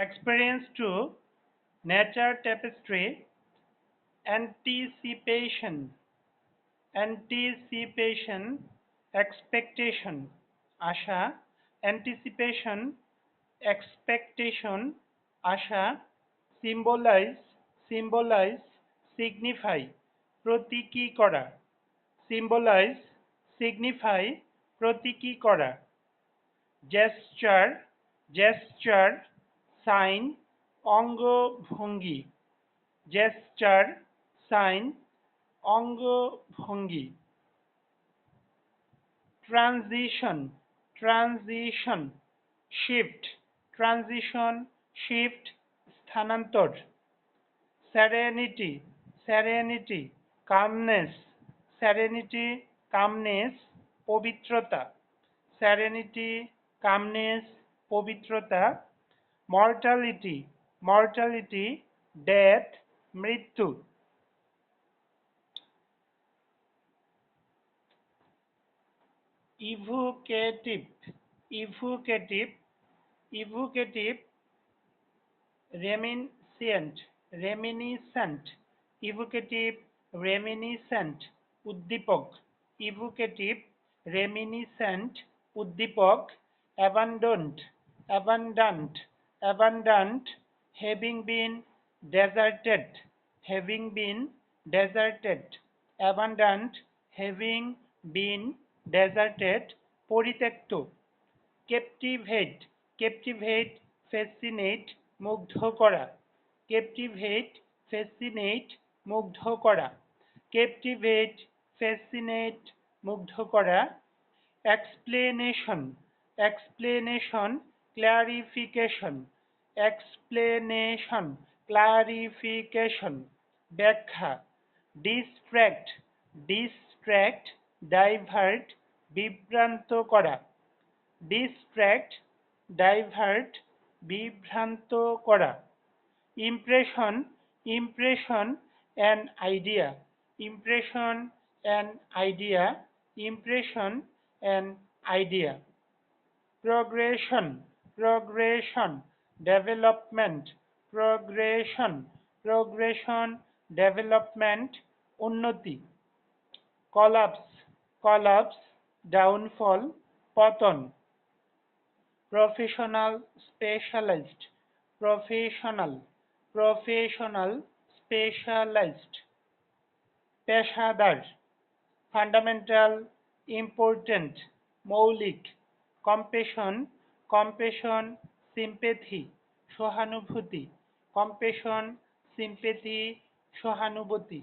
experience to nature tapestry, anticipation, anticipation, expectation, Asha, anticipation, expectation, Asha, symbolize, symbolize, signify, প্রতীকী করা, symbolize, signify, প্রতীকী করা, gesture, gesture, sign, অঙ্গভঙ্গি, gesture, sign, অঙ্গভঙ্গি, transition, transition, shift, transition, shift, স্থানান্তর, serenity, serenity, calmness, serenity, calmness, পবিত্রতা, serenity, calmness, পবিত্রতা, mortality, mortality, death, মৃত্যু, evocative, evocative, evocative, reminiscent, reminiscent, evocative, reminiscent, উদ্দীপক, evocative, reminiscent, উদ্দীপক, abandoned, abundant, abundant, having been deserted, having been deserted, abundant, having been deserted, পরিত্যক্ত, captivate, captivate, fascinate, মুগ্ধ করা, captivate, fascinate, মুগ্ধ করা, captivate, fascinate, মুগ্ধ করা, explanation, explanation, clarification, explanation, clarification, ব্যাখ্যা, distract, distract, divert, বিভ্রান্ত করা, distract, divert, বিভ্রান্ত করা, impression, impression, an idea, impression, an idea, impression, an idea, progression, progression, development, progression, progression, development, উন্নতি, collapse, collapse, downfall, পতন, professional, specialist, professional, professional, specialist, পেশাদার, fundamental, important, মৌলিক, compassion, compassion, sympathy, সহানুভূতি, compassion, sympathy, সহানুভূতি,